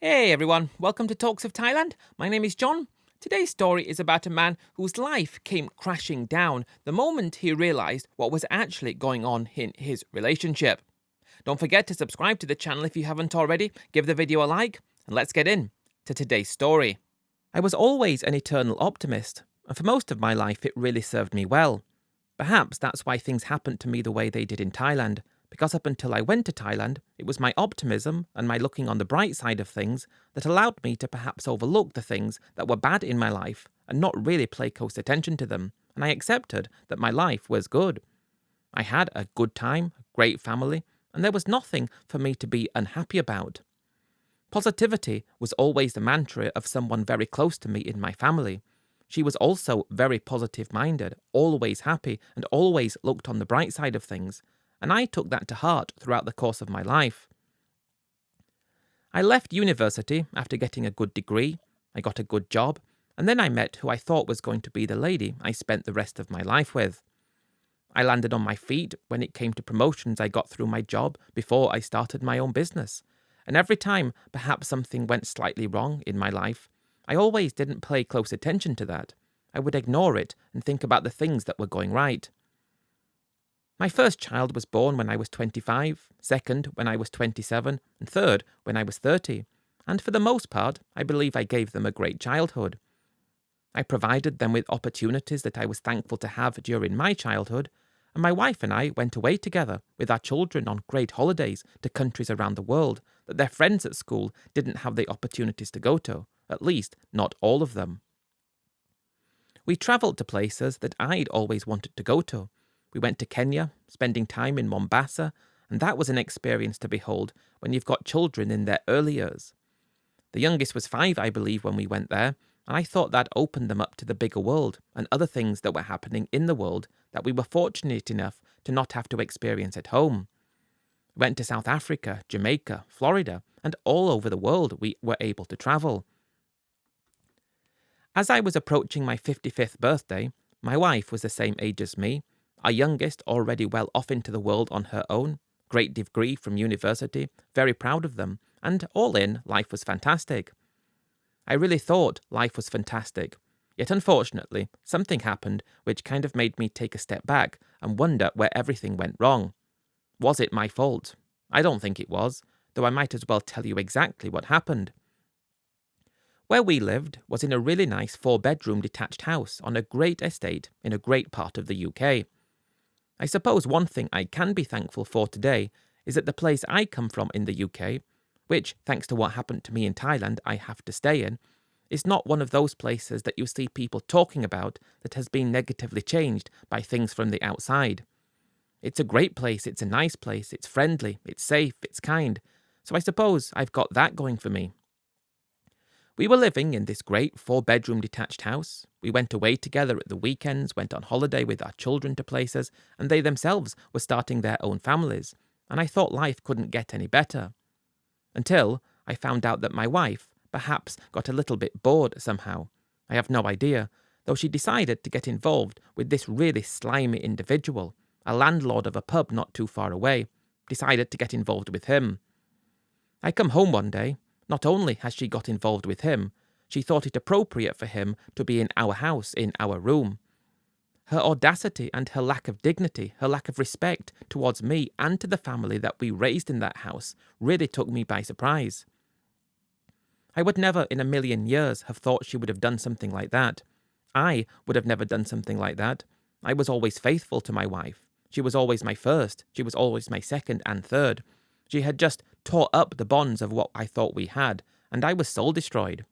Hey everyone, welcome to Talks of Thailand. My name is Jon. Today's story is about a man whose life came crashing down the moment he realised what was actually going on in his relationship. Don't forget to subscribe to the channel if you haven't already, give the video a like, and let's get in to today's story. I was always an eternal optimist, and for most of my life it really served me well. Perhaps that's why things happened to me the way they did in Thailand, because up until I went to Thailand, it was my optimism and my looking on the bright side of things that allowed me to perhaps overlook the things that were bad in my life and not really pay close attention to them, and I accepted that my life was good. I had a good time, a great family, and there was nothing for me to be unhappy about. Positivity was always the mantra of someone very close to me in my family. She was also very positive-minded, always happy, and always looked on the bright side of things, and I took that to heart throughout the course of my life. I left university after getting a good degree, I got a good job, and then I met who I thought was going to be the lady I spent the rest of my life with. I landed on my feet when it came to promotions I got through my job before I started my own business, and every time perhaps something went slightly wrong in my life, I always didn't pay close attention to that. I would ignore it and think about the things that were going right. My first child was born when I was 25, second when I was 27, and third when I was 30, and for the most part, I believe I gave them a great childhood. I provided them with opportunities that I was thankful to have during my childhood, and my wife and I went away together with our children on great holidays to countries around the world that their friends at school didn't have the opportunities to go to, at least not all of them. We travelled to places that I'd always wanted to go to. We went to Kenya, spending time in Mombasa, and that was an experience to behold when you've got children in their early years. The youngest was 5, I believe, when we went there, and I thought that opened them up to the bigger world and other things that were happening in the world that we were fortunate enough to not have to experience at home. We went to South Africa, Jamaica, Florida, and all over the world we were able to travel. As I was approaching my 55th birthday, my wife was the same age as me, our youngest already well off into the world on her own, great degree from university, very proud of them, and all in, life was fantastic. I really thought life was fantastic, yet unfortunately, something happened which kind of made me take a step back and wonder where everything went wrong. Was it my fault? I don't think it was, though I might as well tell you exactly what happened. Where we lived was in a really nice 4-bedroom detached house on a great estate in a great part of the UK. I suppose one thing I can be thankful for today is that the place I come from in the UK, which, thanks to what happened to me in Thailand, I have to stay in, is not one of those places that you see people talking about that has been negatively changed by things from the outside. It's a great place, it's a nice place, it's friendly, it's safe, it's kind, so I suppose I've got that going for me. We were living in this great 4-bedroom detached house. We went away together at the weekends, went on holiday with our children to places, and they themselves were starting their own families, and I thought life couldn't get any better. Until I found out that my wife perhaps got a little bit bored somehow. I have no idea, though she decided to get involved with this really slimy individual, a landlord of a pub not too far away, decided to get involved with him. I come home one day. Not only has she got involved with him, she thought it appropriate for him to be in our house, in our room. Her audacity and her lack of dignity, her lack of respect towards me and to the family that we raised in that house really took me by surprise. I would never in a million years have thought she would have done something like that. I would have never done something like that. I was always faithful to my wife. She was always my first. She was always my second and third. She had just tore up the bonds of what I thought we had, and I was soul-destroyed.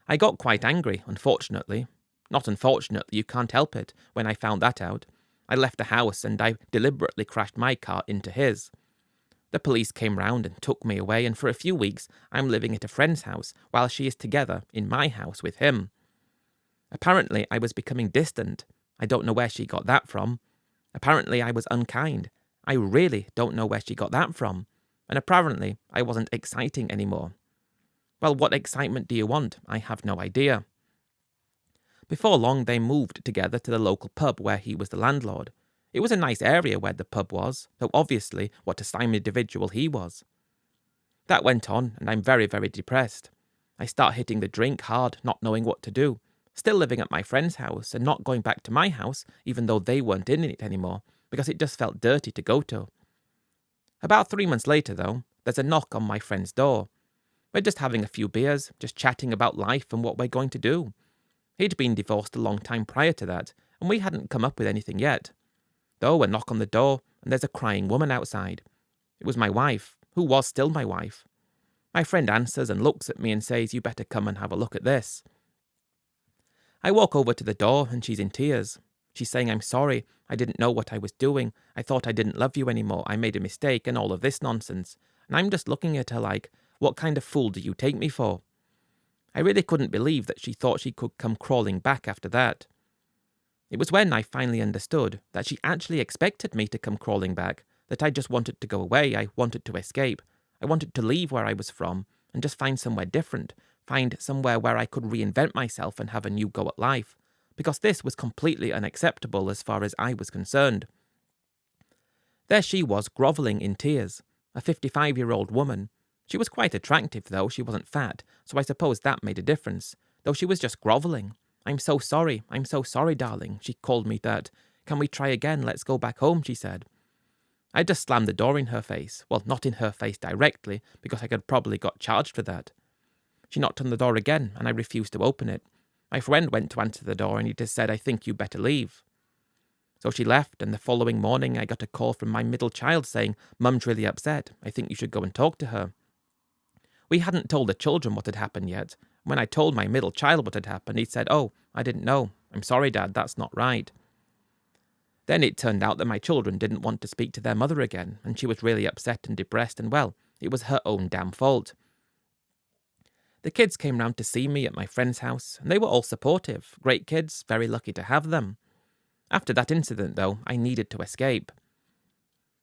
I got quite angry, unfortunately. Not unfortunately, you can't help it, when I found that out. I left the house and I deliberately crashed my car into his. The police came round and took me away, and for a few weeks I'm living at a friend's house while she is together in my house with him. Apparently I was becoming distant. I don't know where she got that from. Apparently I was unkind. I really don't know where she got that from, and apparently I wasn't exciting anymore. Well, what excitement do you want? I have no idea. Before long, they moved together to the local pub where he was the landlord. It was a nice area where the pub was, though obviously what a slimy individual he was. That went on, and I'm very, very depressed. I start hitting the drink hard, not knowing what to do. Still living at my friend's house and not going back to my house, even though they weren't in it anymore, because it just felt dirty to go to. About 3 months later, though, there's a knock on my friend's door. We're just having a few beers, just chatting about life and what we're going to do. He'd been divorced a long time prior to that, and we hadn't come up with anything yet. Though a knock on the door, and there's a crying woman outside. It was my wife, who was still my wife. My friend answers and looks at me and says, "You better come and have a look at this." I walk over to the door and she's in tears. She's saying, "I'm sorry, I didn't know what I was doing. I thought I didn't love you anymore. I made a mistake," and all of this nonsense. And I'm just looking at her like, what kind of fool do you take me for? I really couldn't believe that she thought she could come crawling back after that. It was when I finally understood that she actually expected me to come crawling back, that I just wanted to go away, I wanted to escape. I wanted to leave where I was from and just find somewhere different, find somewhere where I could reinvent myself and have a new go at life, because this was completely unacceptable as far as I was concerned. There she was, grovelling in tears, a 55-year-old woman. She was quite attractive, though. She wasn't fat, so I suppose that made a difference, though she was just grovelling. I'm so sorry, darling." She called me that. "Can we try again? Let's go back home," she said. I just slammed the door in her face. Well, not in her face directly, because I could probably got charged for that. She knocked on the door again, and I refused to open it. My friend went to answer the door, and he just said, "I think you better leave." So she left, and the following morning I got a call from my middle child saying, "Mum's really upset. I think you should go and talk to her." We hadn't told the children what had happened yet. When I told my middle child what had happened, he said, "Oh, I didn't know. I'm sorry, Dad, that's not right." Then it turned out that my children didn't want to speak to their mother again, and she was really upset and depressed, and well, it was her own damn fault. The kids came round to see me at my friend's house, and they were all supportive. Great kids, very lucky to have them. After that incident, though, I needed to escape.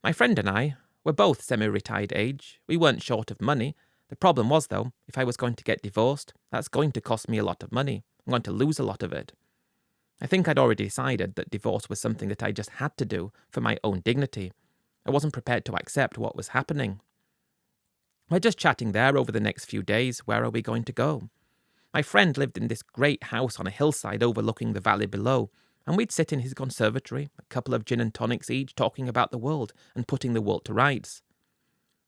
My friend and I were both semi-retired age. We weren't short of money. The problem was, though, if I was going to get divorced, that's going to cost me a lot of money. I'm going to lose a lot of it. I think I'd already decided that divorce was something that I just had to do for my own dignity. I wasn't prepared to accept what was happening. We're just chatting there over the next few days. Where are we going to go? My friend lived in this great house on a hillside overlooking the valley below, and we'd sit in his conservatory, a couple of gin and tonics each, talking about the world and putting the world to rights.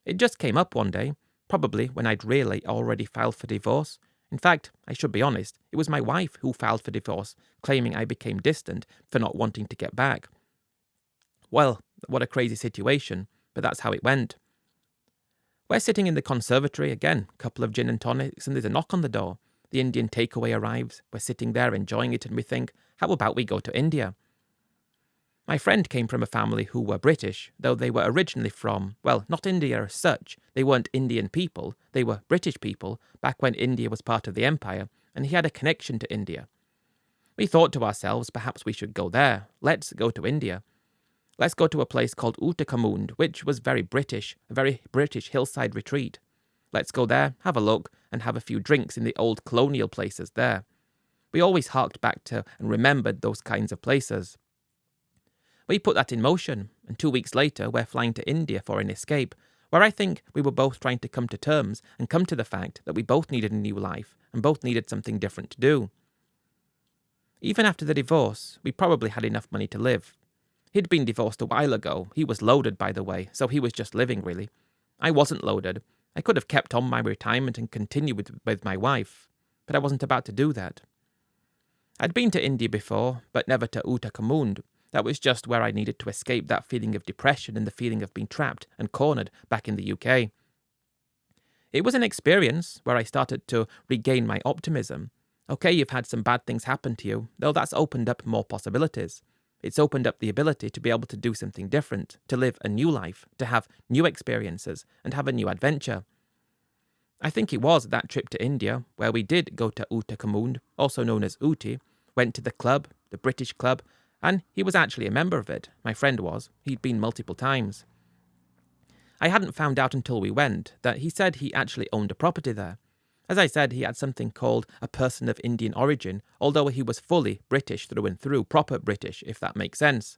It just came up one day, probably when I'd really already filed for divorce. In fact, I should be honest, it was my wife who filed for divorce, claiming I became distant for not wanting to get back. Well, what a crazy situation, but that's how it went. We're sitting in the conservatory again, a couple of gin and tonics, and there's a knock on the door. The Indian takeaway arrives. We're sitting there enjoying it, and we think, how about we go to India? My friend came from a family who were British, though they were originally from, well, not India as such. They weren't Indian people, they were British people, back when India was part of the empire, and he had a connection to India. We thought to ourselves, perhaps we should go there. Let's go to India. Let's go to a place called Uttakamund, which was very British, a very British hillside retreat. Let's go there, have a look, and have a few drinks in the old colonial places there. We always harked back to and remembered those kinds of places. We put that in motion, and 2 weeks later we're flying to India for an escape, where I think we were both trying to come to terms and come to the fact that we both needed a new life and both needed something different to do. Even after the divorce, we probably had enough money to live. He'd been divorced a while ago. He was loaded, by the way, so he was just living, really. I wasn't loaded. I could have kept on my retirement and continued with my wife, but I wasn't about to do that. I'd been to India before, but never to Uttakamund. That was just where I needed to escape that feeling of depression and the feeling of being trapped and cornered back in the UK. It was an experience where I started to regain my optimism. Okay, you've had some bad things happen to you, though that's opened up more possibilities. It's opened up the ability to be able to do something different, to live a new life, to have new experiences, and have a new adventure. I think it was that trip to India where we did go to Uttakamund, also known as Ooty, went to the club, the British club, and he was actually a member of it. My friend was. He'd been multiple times. I hadn't found out until we went that he said he actually owned a property there. As I said, he had something called a person of Indian origin, although he was fully British through and through, proper British, if that makes sense.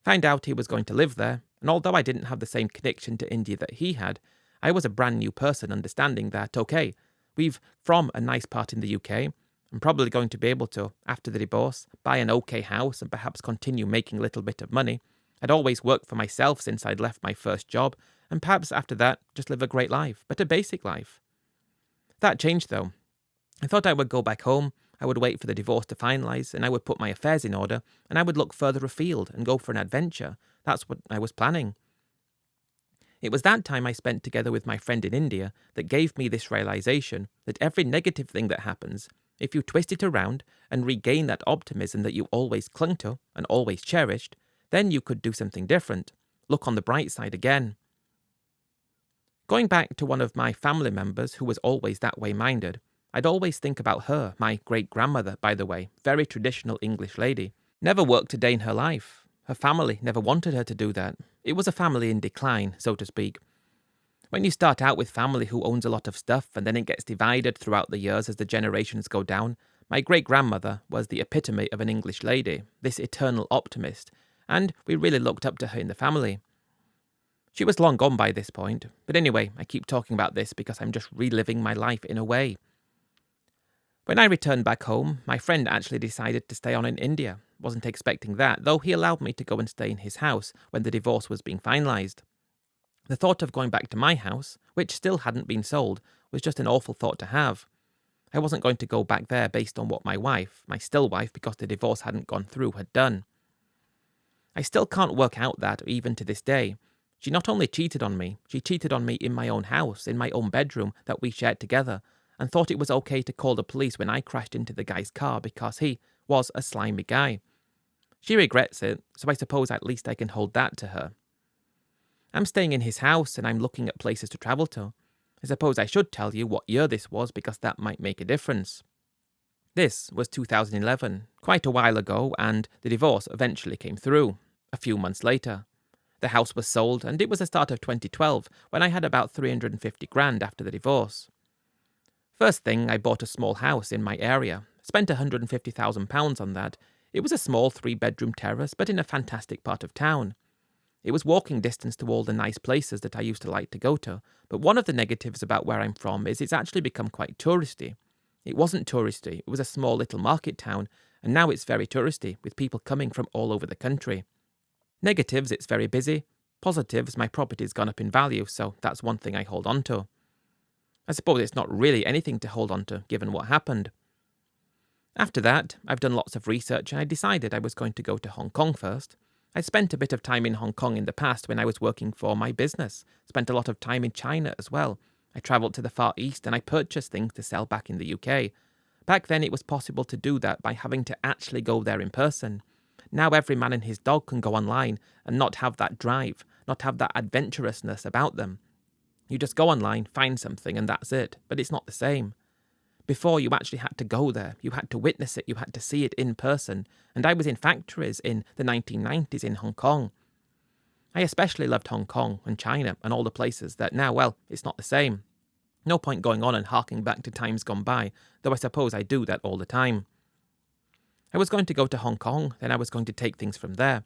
Found out he was going to live there, and although I didn't have the same connection to India that he had, I was a brand new person understanding that, okay, we've from a nice part in the UK, I'm probably going to be able to, after the divorce, buy an okay house and perhaps continue making a little bit of money. I'd always worked for myself since I'd left my first job, and perhaps after that, just live a great life, but a basic life. That changed though. I thought I would go back home, I would wait for the divorce to finalise, and I would put my affairs in order, and I would look further afield and go for an adventure. That's what I was planning. It was that time I spent together with my friend in India that gave me this realisation that every negative thing that happens, if you twist it around and regain that optimism that you always clung to and always cherished, then you could do something different. Look on the bright side again. Going back to one of my family members who was always that way minded, I'd always think about her, my great-grandmother, by the way, very traditional English lady. Never worked a day in her life. Her family never wanted her to do that. It was a family in decline, so to speak. When you start out with family who owns a lot of stuff and then it gets divided throughout the years as the generations go down, my great-grandmother was the epitome of an English lady, this eternal optimist, and we really looked up to her in the family. She was long gone by this point, but anyway, I keep talking about this because I'm just reliving my life in a way. When I returned back home, my friend actually decided to stay on in India. Wasn't expecting that, though he allowed me to go and stay in his house when the divorce was being finalised. The thought of going back to my house, which still hadn't been sold, was just an awful thought to have. I wasn't going to go back there based on what my wife, my still wife because the divorce hadn't gone through, had done. I still can't work out that, even to this day. She not only cheated on me, she cheated on me in my own house, in my own bedroom that we shared together, and thought it was okay to call the police when I crashed into the guy's car because he was a slimy guy. She regrets it, so I suppose at least I can hold that to her. I'm staying in his house and I'm looking at places to travel to. I suppose I should tell you what year this was because that might make a difference. This was 2011, quite a while ago, and the divorce eventually came through, a few months later. The house was sold and it was the start of 2012 when I had about 350 grand after the divorce. First thing, I bought a small house in my area, spent £150,000 on that. It was a small 3-bedroom terrace, but in a fantastic part of town. It was walking distance to all the nice places that I used to like to go to, but one of the negatives about where I'm from is it's actually become quite touristy. It wasn't touristy, it was a small little market town, and now it's very touristy, with people coming from all over the country. Negatives, it's very busy. Positives, my property's gone up in value, so that's one thing I hold on to. I suppose it's not really anything to hold on to, given what happened. After that, I've done lots of research and I decided I was going to go to Hong Kong first. I spent a bit of time in Hong Kong in the past when I was working for my business. Spent a lot of time in China as well. I travelled to the Far East and I purchased things to sell back in the UK. Back then it was possible to do that by having to actually go there in person. Now every man and his dog can go online and not have that drive, not have that adventurousness about them. You just go online, find something, and that's it. But it's not the same. Before, you actually had to go there. You had to witness it. You had to see it in person. And I was in factories in the 1990s in Hong Kong. I especially loved Hong Kong and China and all the places that now, well, it's not the same. No point going on and harking back to times gone by, though I suppose I do that all the time. I was going to go to Hong Kong, then I was going to take things from there.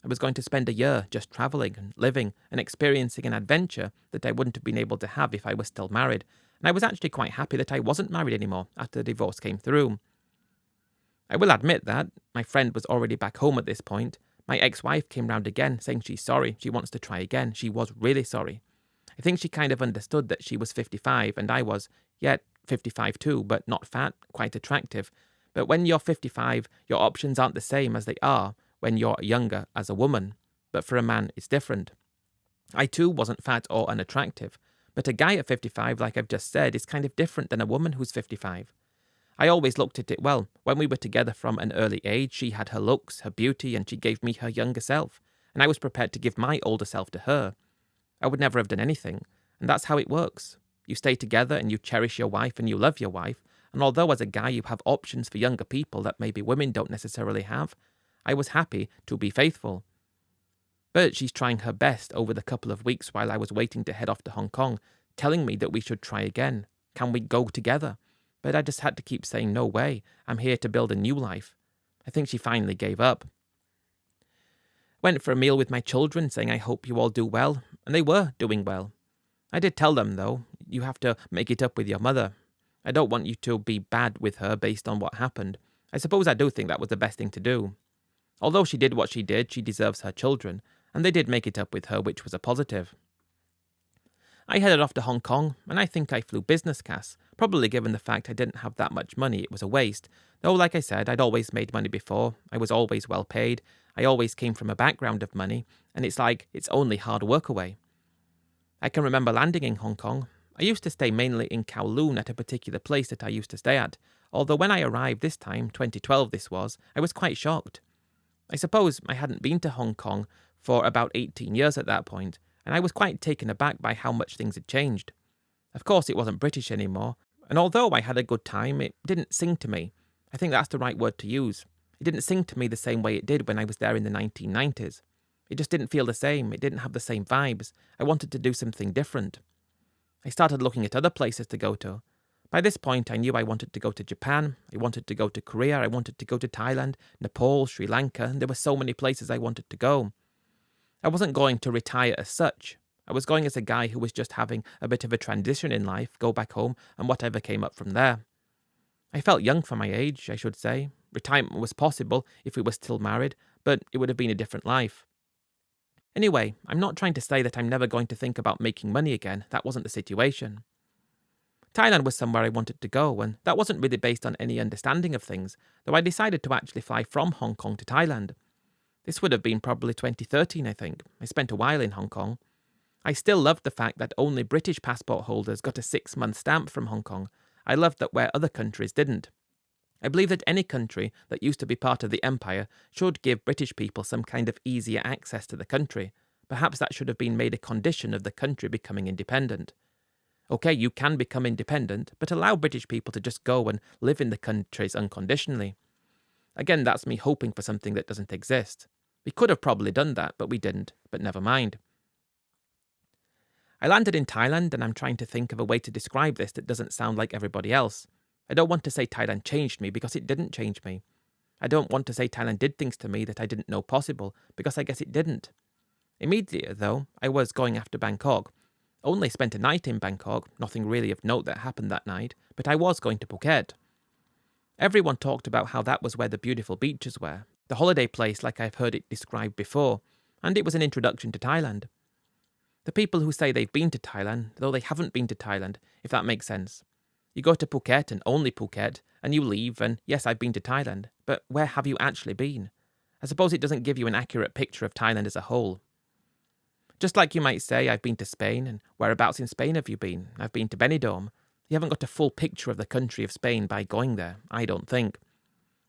I was going to spend a year just travelling and living and experiencing an adventure that I wouldn't have been able to have if I was still married, and I was actually quite happy that I wasn't married anymore after the divorce came through. I will admit that my friend was already back home at this point. My ex-wife came round again saying she's sorry, she wants to try again. She was really sorry. I think she kind of understood that she was 55 and I was, 55 too, but not fat, quite attractive. But when you're 55, your options aren't the same as they are when you're younger as a woman. But for a man, it's different. I too wasn't fat or unattractive, but a guy at 55, like I've just said, is kind of different than a woman who's 55. I always looked at it, well, when we were together from an early age, she had her looks, her beauty, and she gave me her younger self, and I was prepared to give my older self to her. I would never have done anything, and that's how it works. You stay together and you cherish your wife and you love your wife, and although as a guy you have options for younger people that maybe women don't necessarily have, I was happy to be faithful. But she's trying her best over the couple of weeks while I was waiting to head off to Hong Kong, telling me that we should try again. Can we go together? But I just had to keep saying, no way, I'm here to build a new life. I think she finally gave up. Went for a meal with my children, saying I hope you all do well, and they were doing well. I did tell them, though, you have to make it up with your mother. I don't want you to be bad with her based on what happened. I suppose I do think that was the best thing to do. Although she did what she did, she deserves her children, and they did make it up with her, which was a positive. I headed off to Hong Kong, and I think I flew business class, probably given the fact I didn't have that much money, it was a waste. Though, like I said, I'd always made money before, I was always well paid, I always came from a background of money, and it's like it's only hard work away. I can remember landing in Hong Kong. I used to stay mainly in Kowloon at a particular place that I used to stay at, although when I arrived this time, 2012 this was, I was quite shocked. I suppose I hadn't been to Hong Kong for about 18 years at that point, and I was quite taken aback by how much things had changed. Of course, it wasn't British anymore, and although I had a good time, it didn't sing to me. I think that's the right word to use. It didn't sing to me the same way it did when I was there in the 1990s. It just didn't feel the same, it didn't have the same vibes. I wanted to do something different. I started looking at other places to go to. By this point, I knew I wanted to go to Japan, I wanted to go to Korea, I wanted to go to Thailand, Nepal, Sri Lanka, and there were so many places I wanted to go. I wasn't going to retire as such. I was going as a guy who was just having a bit of a transition in life, go back home, and whatever came up from there. I felt young for my age, I should say. Retirement was possible if we were still married, but it would have been a different life. Anyway, I'm not trying to say that I'm never going to think about making money again. That wasn't the situation. Thailand was somewhere I wanted to go, and that wasn't really based on any understanding of things, though I decided to actually fly from Hong Kong to Thailand. This would have been probably 2013, I think. I spent a while in Hong Kong. I still loved the fact that only British passport holders got a 6-month stamp from Hong Kong. I loved that where other countries didn't. I believe that any country that used to be part of the empire should give British people some kind of easier access to the country. Perhaps that should have been made a condition of the country becoming independent. Okay, you can become independent, but allow British people to just go and live in the countries unconditionally. Again, that's me hoping for something that doesn't exist. We could have probably done that, but we didn't. But never mind. I landed in Thailand, and I'm trying to think of a way to describe this that doesn't sound like everybody else. I don't want to say Thailand changed me, because it didn't change me. I don't want to say Thailand did things to me that I didn't know possible, because I guess it didn't. Immediately, though, I was going after Bangkok. Only spent a night in Bangkok, nothing really of note that happened that night, but I was going to Phuket. Everyone talked about how that was where the beautiful beaches were, the holiday place like I've heard it described before, and it was an introduction to Thailand. The people who say they've been to Thailand, though they haven't been to Thailand, if that makes sense. You go to Phuket and only Phuket, and you leave, and yes, I've been to Thailand, but where have you actually been? I suppose it doesn't give you an accurate picture of Thailand as a whole. Just like you might say, I've been to Spain, and whereabouts in Spain have you been? I've been to Benidorm. You haven't got a full picture of the country of Spain by going there, I don't think.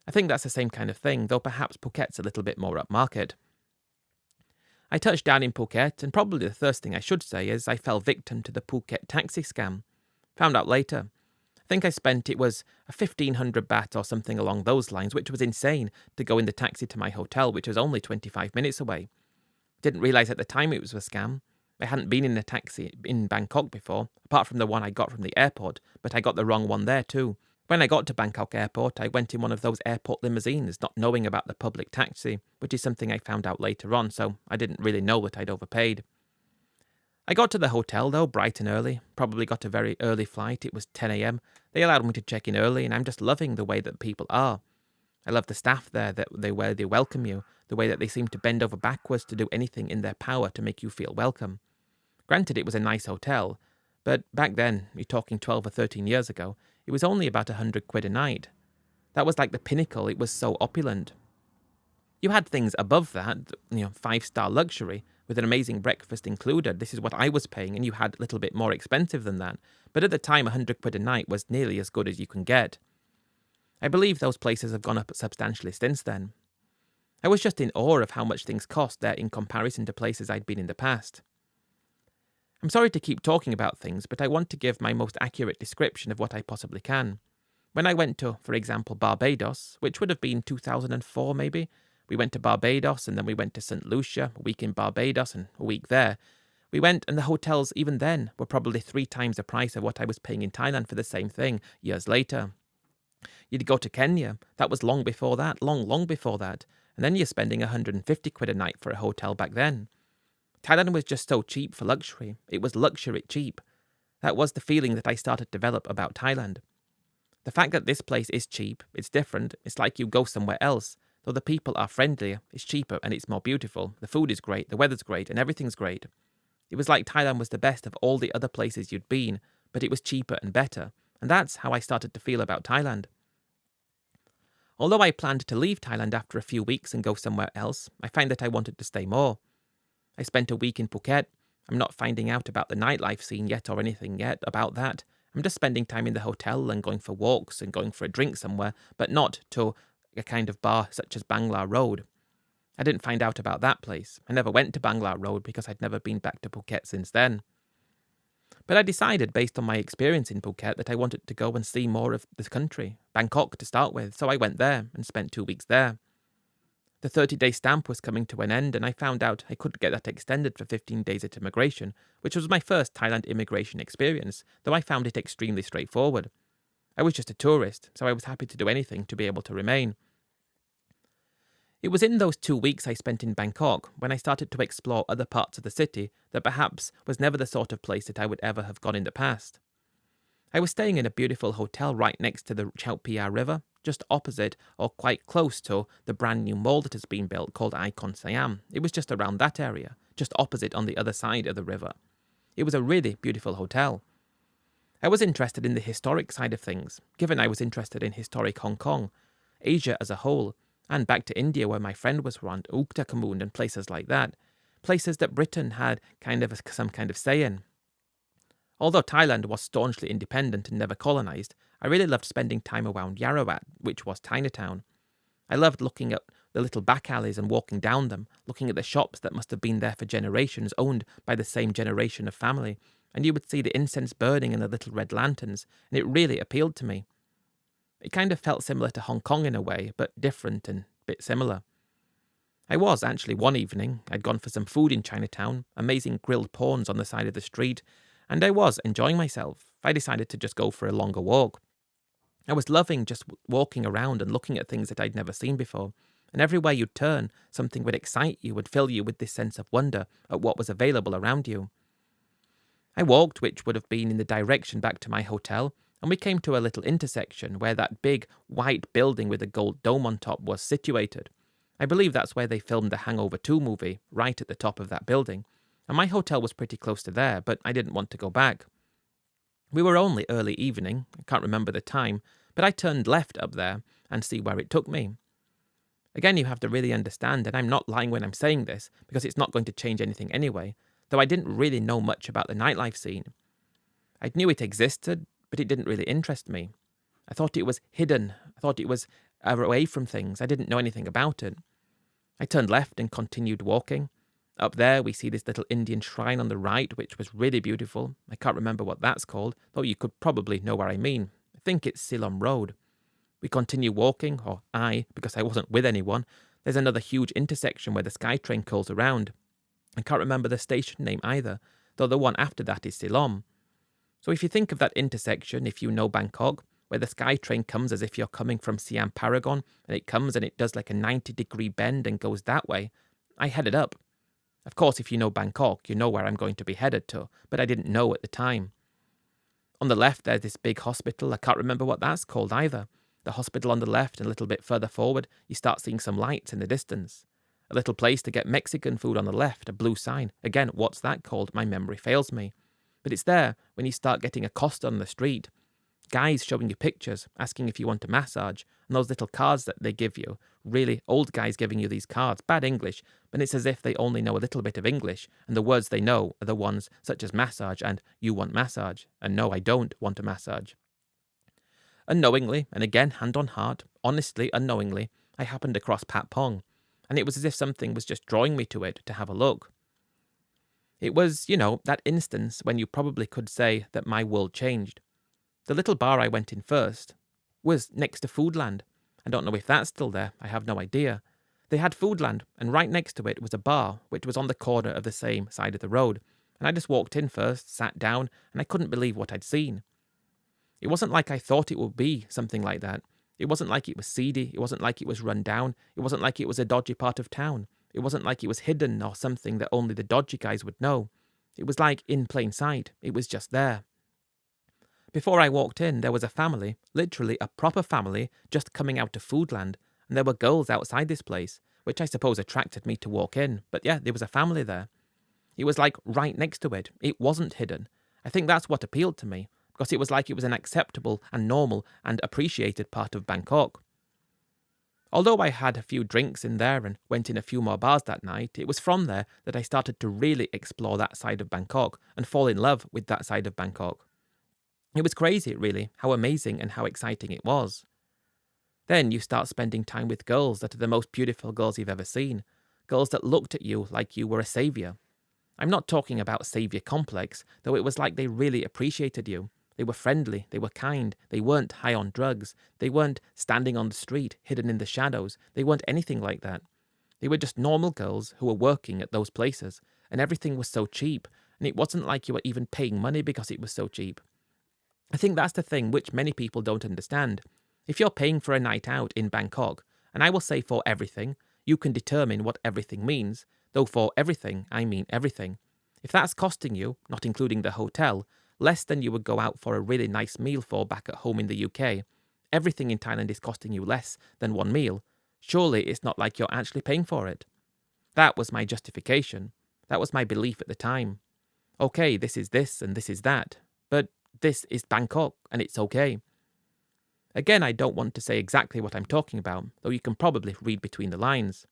I think that's the same kind of thing, though perhaps Phuket's a little bit more upmarket. I touched down in Phuket, and probably the first thing I should say is I fell victim to the Phuket taxi scam. Found out later. I think I spent, it was a 1,500 baht or something along those lines, which was insane, to go in the taxi to my hotel, which was only 25 minutes away. Didn't realise at the time it was a scam. I hadn't been in a taxi in Bangkok before, apart from the one I got from the airport, but I got the wrong one there too. When I got to Bangkok airport, I went in one of those airport limousines, not knowing about the public taxi, which is something I found out later on, so I didn't really know that I'd overpaid. I got to the hotel though, bright and early, probably got a very early flight, it was 10 a.m. They allowed me to check in early, and I'm just loving the way that people are. I love the staff there, the way they welcome you, the way that they seem to bend over backwards to do anything in their power to make you feel welcome. Granted, it was a nice hotel, but back then, you're talking 12 or 13 years ago, it was only about 100 quid a night. That was like the pinnacle, it was so opulent. You had things above that, 5-star luxury, with an amazing breakfast included. This is what I was paying, and you had a little bit more expensive than that. But at the time, 100 quid a night was nearly as good as you can get. I believe those places have gone up substantially since then. I was just in awe of how much things cost there in comparison to places I'd been in the past. I'm sorry to keep talking about things, but I want to give my most accurate description of what I possibly can. When I went to, for example, Barbados, which would have been 2004 maybe, we went to Barbados and then we went to St. Lucia, a week in Barbados and a week there. We went and the hotels even then were probably 3 times the price of what I was paying in Thailand for the same thing years later. You'd go to Kenya, that was long before that, long before that, and then you're spending 150 quid a night for a hotel back then. Thailand was just so cheap for luxury. It was luxury cheap. That was the feeling that I started to develop about Thailand. The fact that this place is cheap, it's different, it's like you go somewhere else. Though the people are friendlier, it's cheaper and it's more beautiful. The food is great, the weather's great, and everything's great. It was like Thailand was the best of all the other places you'd been, but it was cheaper and better. And that's how I started to feel about Thailand. Although I planned to leave Thailand after a few weeks and go somewhere else, I found that I wanted to stay more. I spent a week in Phuket. I'm not finding out about the nightlife scene yet or anything yet about that. I'm just spending time in the hotel and going for walks and going for a drink somewhere, but not to a kind of bar such as Bangla Road. I didn't find out about that place. I never went to Bangla Road because I'd never been back to Phuket since then. But I decided, based on my experience in Phuket, that I wanted to go and see more of this country, Bangkok to start with, so I went there and spent 2 weeks there. The 30-day stamp was coming to an end, and I found out I could get that extended for 15 days at immigration, which was my first Thailand immigration experience, though I found it extremely straightforward. I was just a tourist, so I was happy to do anything to be able to remain. It was in those 2 weeks I spent in Bangkok when I started to explore other parts of the city that perhaps was never the sort of place that I would ever have gone in the past. I was staying in a beautiful hotel right next to the Chao Phraya River, just opposite or quite close to the brand new mall that has been built called Icon Siam. It was just around that area, just opposite on the other side of the river. It was a really beautiful hotel. I was interested in the historic side of things, given I was interested in historic Hong Kong, Asia as a whole, and back to India where my friend was from, Uttarakhand and places like that, places that Britain had some kind of say in. Although Thailand was staunchly independent and never colonised, I really loved spending time around Yarawat, which was Chinatown. I loved looking at the little back alleys and walking down them, looking at the shops that must have been there for generations, owned by the same generation of family, and you would see the incense burning and the little red lanterns, and it really appealed to me. It kind of felt similar to Hong Kong in a way, but different and a bit similar. I was, actually, one evening. I'd gone for some food in Chinatown, amazing grilled prawns on the side of the street, and I was enjoying myself. I decided to just go for a longer walk. I was loving just walking around and looking at things that I'd never seen before, and everywhere you'd turn, something would excite you, would fill you with this sense of wonder at what was available around you. I walked, which would have been in the direction back to my hotel, and we came to a little intersection where that big white building with a gold dome on top was situated. I believe that's where they filmed the Hangover 2 movie, right at the top of that building, and my hotel was pretty close to there, but I didn't want to go back. We were only early evening, I can't remember the time, but I turned left up there and see where it took me. Again, you have to really understand, and I'm not lying when I'm saying this, because it's not going to change anything anyway, though I didn't really know much about the nightlife scene. I knew it existed, but it didn't really interest me. I thought it was hidden. I thought it was away from things. I didn't know anything about it. I turned left and continued walking. Up there, we see this little Indian shrine on the right, which was really beautiful. I can't remember what that's called, though you could probably know where I mean. I think it's Ceylon Road. We continue walking, or I, because I wasn't with anyone. There's another huge intersection where the SkyTrain curls around. I can't remember the station name either, though the one after that is Ceylon. So if you think of that intersection, if you know Bangkok, where the SkyTrain comes as if you're coming from Siam Paragon, and it comes and it does like a 90-degree bend and goes that way, I headed up. Of course, if you know Bangkok, you know where I'm going to be headed to, but I didn't know at the time. On the left, there's this big hospital. I can't remember what that's called either. The hospital on the left, and a little bit further forward, you start seeing some lights in the distance. A little place to get Mexican food on the left, a blue sign. Again, what's that called? My memory fails me. But it's there when you start getting accosted on the street. Guys showing you pictures, asking if you want a massage, and those little cards that they give you. Really old guys giving you these cards, bad English, but it's as if they only know a little bit of English, and the words they know are the ones such as massage and you want massage, and no, I don't want a massage. Unknowingly, and again hand on heart, honestly unknowingly, I happened across Pat Pong, and it was as if something was just drawing me to it to have a look. It was, that instance when you probably could say that my world changed. The little bar I went in first was next to Foodland. I don't know if that's still there, I have no idea. They had Foodland, and right next to it was a bar, which was on the corner of the same side of the road. And I just walked in first, sat down, and I couldn't believe what I'd seen. It wasn't like I thought it would be something like that. It wasn't like it was seedy, it wasn't like it was run down, it wasn't like it was a dodgy part of town. It wasn't like it was hidden or something that only the dodgy guys would know. It was like in plain sight. It was just there. Before I walked in, there was a family, literally a proper family, just coming out of Foodland, and there were girls outside this place, which I suppose attracted me to walk in, but yeah, there was a family there. It was like right next to it. It wasn't hidden. I think that's what appealed to me, because it was like it was an acceptable and normal and appreciated part of Bangkok. Although I had a few drinks in there and went in a few more bars that night, it was from there that I started to really explore that side of Bangkok and fall in love with that side of Bangkok. It was crazy, really, how amazing and how exciting it was. Then you start spending time with girls that are the most beautiful girls you've ever seen, girls that looked at you like you were a saviour. I'm not talking about saviour complex, though it was like they really appreciated you. They were friendly, they were kind, they weren't high on drugs, they weren't standing on the street, hidden in the shadows, they weren't anything like that. They were just normal girls who were working at those places, and everything was so cheap, and it wasn't like you were even paying money because it was so cheap. I think that's the thing which many people don't understand. If you're paying for a night out in Bangkok, and I will say for everything, you can determine what everything means, though for everything, I mean everything. If that's costing you, not including the hotel, less than you would go out for a really nice meal for back at home in the UK, everything in Thailand is costing you less than one meal. Surely it's not like you're actually paying for it. That was my justification. That was my belief at the time. Okay, this is this and this is that, but this is Bangkok and it's okay. Again, I don't want to say exactly what I'm talking about, though you can probably read between the lines.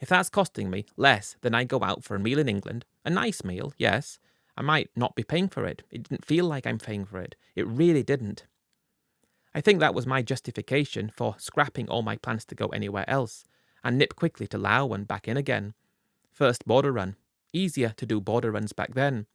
If that's costing me less than I go out for a meal in England, a nice meal, yes, I might not be paying for it. It didn't feel like I'm paying for it. It really didn't. I think that was my justification for scrapping all my plans to go anywhere else, and nip quickly to Laos and back in again. First border run. Easier to do border runs back then.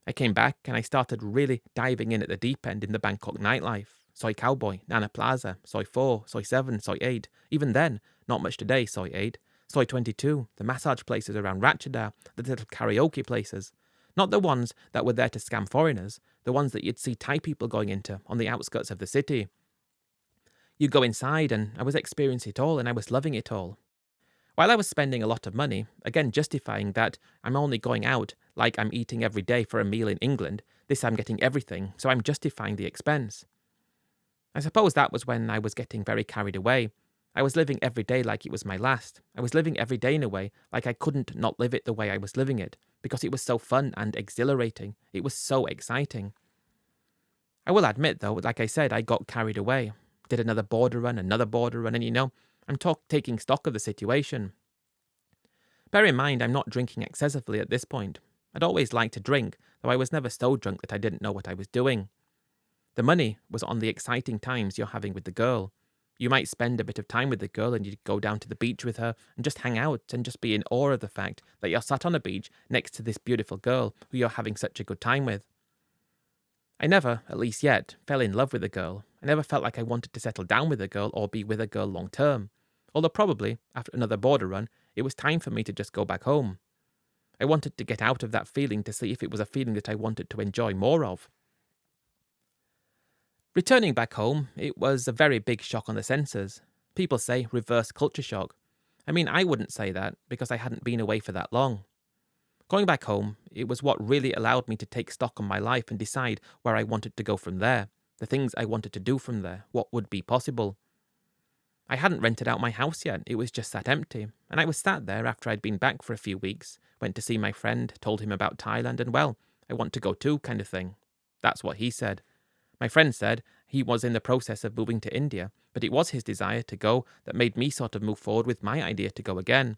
I came back and I started really diving in at the deep end in the Bangkok nightlife. Soy Cowboy, Nana Plaza, Soy 4, Soy 7, Soy 8. Even then, not much today, Soy 8. Soy 22, the massage places around Ratchada, the little karaoke places. Not the ones that were there to scam foreigners, the ones that you'd see Thai people going into on the outskirts of the city. You go inside and I was experiencing it all and I was loving it all. While I was spending a lot of money, again justifying that I'm only going out like I'm eating every day for a meal in England, this I'm getting everything, so I'm justifying the expense. I suppose that was when I was getting very carried away. I was living every day like it was my last. I was living every day in a way like I couldn't not live it the way I was living it, because it was so fun and exhilarating. It was so exciting. I will admit though, like I said, I got carried away. Did another border run, and I'm taking stock of the situation. Bear in mind, I'm not drinking excessively at this point. I'd always liked to drink, though I was never so drunk that I didn't know what I was doing. The money was on the exciting times you're having with the girl. You might spend a bit of time with the girl and you'd go down to the beach with her and just hang out and just be in awe of the fact that you're sat on a beach next to this beautiful girl who you're having such a good time with. I never, at least yet, fell in love with a girl. I never felt like I wanted to settle down with a girl or be with a girl long term. Although probably, after another border run, it was time for me to just go back home. I wanted to get out of that feeling to see if it was a feeling that I wanted to enjoy more of. Returning back home, it was a very big shock on the senses. People say reverse culture shock. I mean, I wouldn't say that because I hadn't been away for that long. Going back home, it was what really allowed me to take stock on my life and decide where I wanted to go from there, the things I wanted to do from there, what would be possible. I hadn't rented out my house yet, it was just sat empty, and I was sat there after I'd been back for a few weeks, went to see my friend, told him about Thailand, and well, I want to go too, kind of thing. That's what he said. My friend said he was in the process of moving to India, but it was his desire to go that made me sort of move forward with my idea to go again.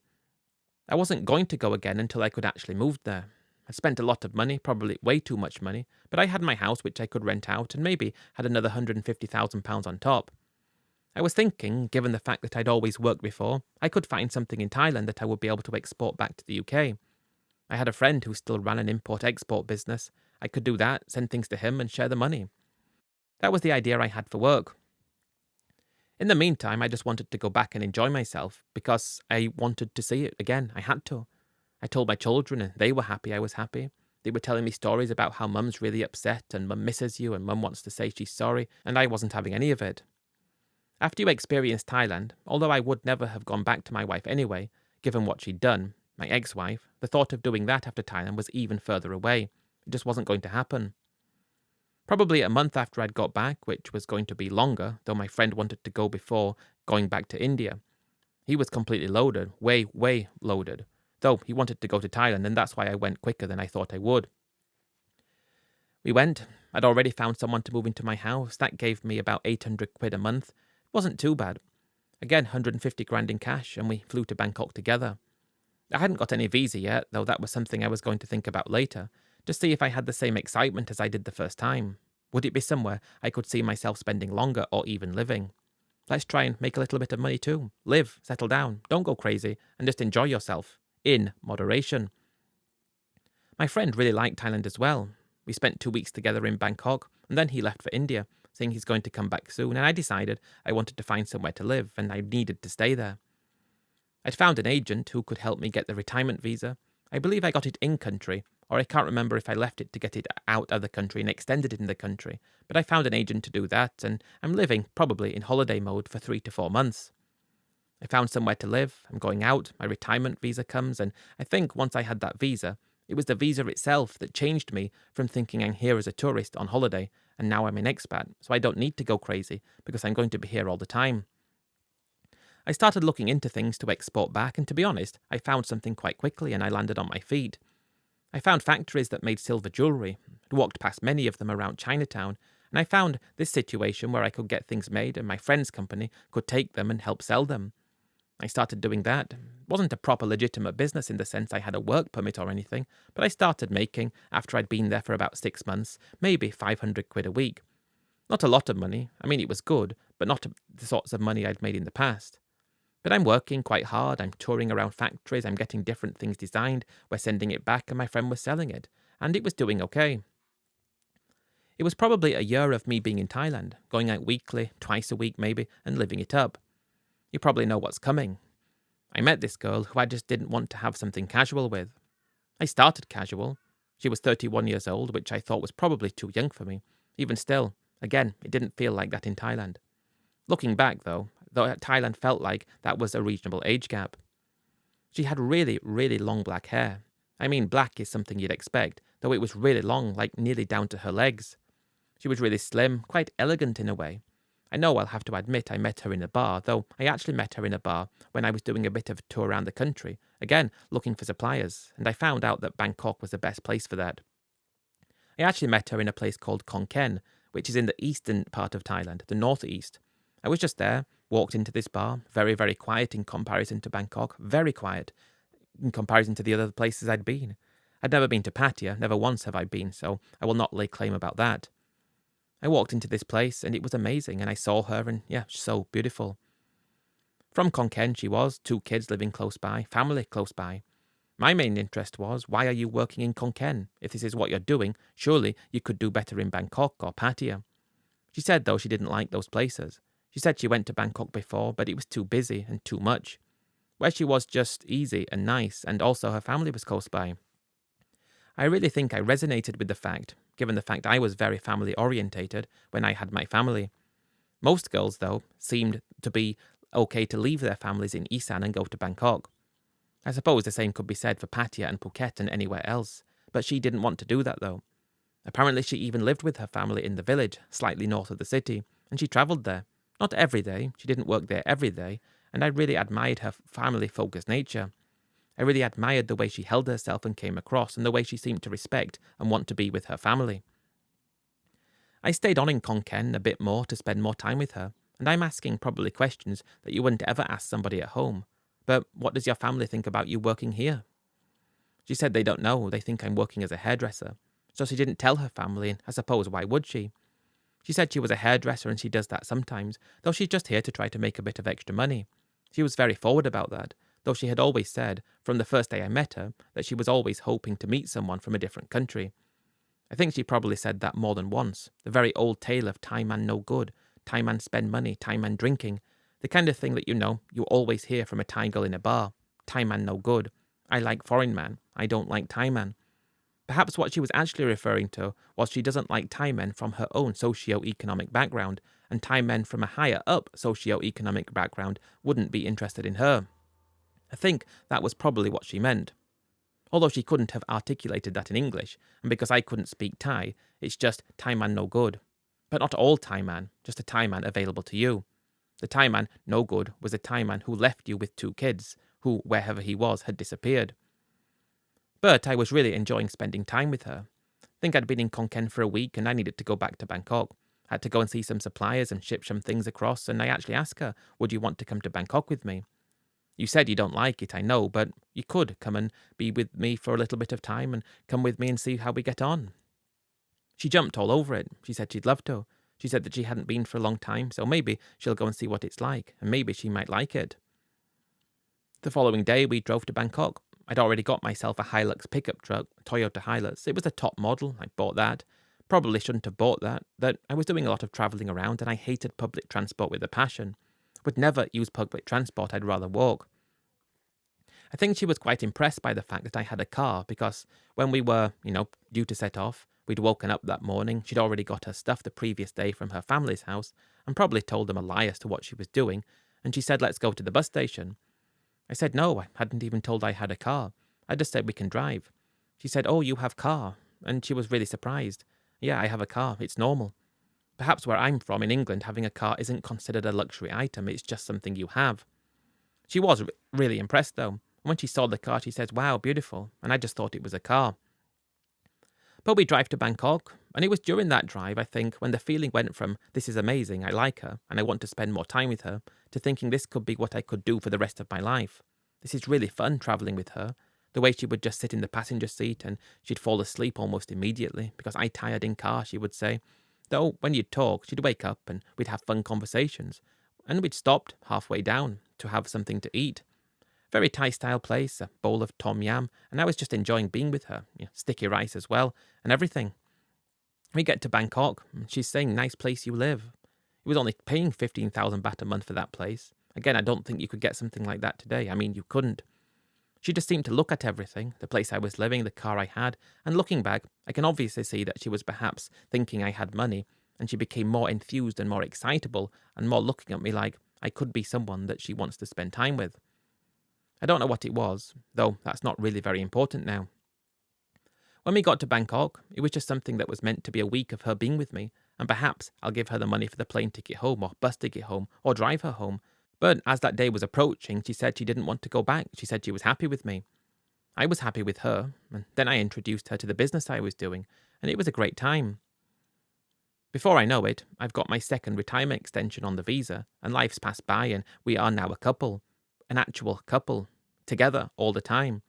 I wasn't going to go again until I could actually move there. I spent a lot of money, probably way too much money, but I had my house which I could rent out and maybe had another £150,000 on top. I was thinking, given the fact that I'd always worked before, I could find something in Thailand that I would be able to export back to the UK. I had a friend who still ran an import-export business. I could do that, send things to him and share the money. That was the idea I had for work. In the meantime, I just wanted to go back and enjoy myself because I wanted to see it again. I had to. I told my children and they were happy I was happy. They were telling me stories about how mum's really upset and mum misses you and mum wants to say she's sorry, and I wasn't having any of it. After you experience Thailand, although I would never have gone back to my wife anyway, given what she'd done, my ex-wife, the thought of doing that after Thailand was even further away. It just wasn't going to happen. Probably a month after I'd got back, which was going to be longer, though my friend wanted to go before going back to India. He was completely loaded, way loaded, though he wanted to go to Thailand, and that's why I went quicker than I thought I would. We went. I'd already found someone to move into my house. That gave me about 800 quid a month. It wasn't too bad. Again, 150 grand in cash, and we flew to Bangkok together. I hadn't got any visa yet, though that was something I was going to think about later, to see if I had the same excitement as I did the first time. Would it be somewhere I could see myself spending longer or even living? Let's try and make a little bit of money too. Live, settle down, don't go crazy, and just enjoy yourself. In moderation. My friend really liked Thailand as well. We spent 2 weeks together in Bangkok, and then he left for India, saying he's going to come back soon, and I decided I wanted to find somewhere to live, and I needed to stay there. I'd found an agent who could help me get the retirement visa. I believe I got it in-country, or I can't remember if I left it to get it out of the country and extended it in the country, but I found an agent to do that, and I'm living probably in holiday mode for 3 to 4 months. I found somewhere to live, I'm going out, my retirement visa comes, and I think once I had that visa, it was the visa itself that changed me from thinking I'm here as a tourist on holiday, and now I'm an expat, so I don't need to go crazy, because I'm going to be here all the time. I started looking into things to export back, and to be honest, I found something quite quickly and I landed on my feet. I found factories that made silver jewellery, walked past many of them around Chinatown, and I found this situation where I could get things made and my friend's company could take them and help sell them. I started doing that. It wasn't a proper legitimate business in the sense I had a work permit or anything, but I started making, after I'd been there for about 6 months, maybe 500 quid a week. Not a lot of money. I mean, it was good, but not the sorts of money I'd made in the past. But I'm working quite hard, I'm touring around factories, I'm getting different things designed, we're sending it back and my friend was selling it, and it was doing okay. It was probably a year of me being in Thailand, going out weekly, twice a week maybe, and living it up. You probably know what's coming. I met this girl who I just didn't want to have something casual with. I started casual. She was 31 years old, which I thought was probably too young for me. Even still, again, it didn't feel like that in Thailand. Looking back though Thailand felt like that was a reasonable age gap. She had really long black hair. I mean, black is something you'd expect, though it was really long, like nearly down to her legs. She was really slim, quite elegant in a way. I know I'll have to admit I met her in a bar, though I actually met her in a bar when I was doing a bit of a tour around the country, again looking for suppliers, and I found out that Bangkok was the best place for that. I actually met her in a place called Khon Kaen, which is in the eastern part of Thailand, the northeast. I was just there, walked into this bar, very quiet in comparison to Bangkok, very quiet in comparison to the other places I'd been. I'd never been to Pattaya, never once have I been, so I will not lay claim about that. I walked into this place and it was amazing, and I saw her and so beautiful. From Khon Kaen she was, 2 kids living close by, family close by. My main interest was, why are you working in Khon Kaen? If this is what you're doing, surely you could do better in Bangkok or Pattaya. She said though she didn't like those places. She said she went to Bangkok before, but it was too busy and too much. Where she was just easy and nice, and also her family was close by. I really think I resonated with the fact, given the fact I was very family orientated when I had my family. Most girls, though, seemed to be okay to leave their families in Isaan and go to Bangkok. I suppose the same could be said for Pattaya and Phuket and anywhere else, but she didn't want to do that though. Apparently she even lived with her family in the village, slightly north of the city, and she travelled there. Not every day, she didn't work there every day, and I really admired her family-focused nature. I really admired the way she held herself and came across, and the way she seemed to respect and want to be with her family. I stayed on in Khon Kaen a bit more to spend more time with her, and I'm asking probably questions that you wouldn't ever ask somebody at home. But what does your family think about you working here? She said they don't know, they think I'm working as a hairdresser. So she didn't tell her family, and I suppose why would she? She said she was a hairdresser and she does that sometimes, though she's just here to try to make a bit of extra money. She was very forward about that, though she had always said, from the first day I met her, that she was always hoping to meet someone from a different country. I think she probably said that more than once, the very old tale of Thai man no good, Thai man spend money, Thai man drinking, the kind of thing that you always hear from a Thai girl in a bar. Thai man no good. I like foreign man, I don't like Thai man. Perhaps what she was actually referring to was she doesn't like Thai men from her own socio-economic background, and Thai men from a higher up socio-economic background wouldn't be interested in her. I think that was probably what she meant. Although she couldn't have articulated that in English, and because I couldn't speak Thai, it's just Thai man no good. But not all Thai man, just a Thai man available to you. The Thai man no good was a Thai man who left you with 2 kids, who, wherever he was, had disappeared. But I was really enjoying spending time with her. I think I'd been in Khon Kaen for a week and I needed to go back to Bangkok. I had to go and see some suppliers and ship some things across, and I actually asked her, would you want to come to Bangkok with me? You said you don't like it, I know, but you could come and be with me for a little bit of time and come with me and see how we get on. She jumped all over it. She said she'd love to. She said that she hadn't been for a long time, so maybe she'll go and see what it's like, and maybe she might like it. The following day, we drove to Bangkok. I'd already got myself a Hilux pickup truck, a Toyota Hilux. It was a top model. I bought that. Probably shouldn't have bought that. That I was doing a lot of travelling around, and I hated public transport with a passion. Would never use public transport, I'd rather walk. I think she was quite impressed by the fact that I had a car, because when we were, due to set off, we'd woken up that morning, she'd already got her stuff the previous day from her family's house, and probably told them a lie as to what she was doing, and she said, let's go to the bus station. I said no, I hadn't even told I had a car. I just said we can drive. She said, oh, you have car, and she was really surprised. Yeah, I have a car, it's normal. Perhaps where I'm from in England, having a car isn't considered a luxury item, it's just something you have. She was really impressed though. When she saw the car, she says, wow, beautiful, and I just thought it was a car. But we drive to Bangkok, and it was during that drive, I think, when the feeling went from, this is amazing, I like her, and I want to spend more time with her, to thinking this could be what I could do for the rest of my life. This is really fun travelling with her. The way she would just sit in the passenger seat, and she'd fall asleep almost immediately, because I tired in car, she would say. Though, when you'd talk, she'd wake up, and we'd have fun conversations, and we'd stopped halfway down to have something to eat. Very Thai-style place, a bowl of tom yam, and I was just enjoying being with her. Sticky rice as well, and everything. We get to Bangkok, and she's saying, nice place you live. He was only paying 15,000 baht a month for that place. Again, I don't think you could get something like that today. I mean, you couldn't. She just seemed to look at everything, the place I was living, the car I had, and looking back, I can obviously see that she was perhaps thinking I had money, and she became more enthused and more excitable, and more looking at me like I could be someone that she wants to spend time with. I don't know what it was, though that's not really very important now. When we got to Bangkok, it was just something that was meant to be a week of her being with me, and perhaps I'll give her the money for the plane ticket home, or bus ticket home, or drive her home. But as that day was approaching, she said she didn't want to go back. She said she was happy with me. I was happy with her, and then I introduced her to the business I was doing, and it was a great time. Before I know it, I've got my second retirement extension on the visa, and life's passed by, and we are now a couple. An actual couple. Together all the time.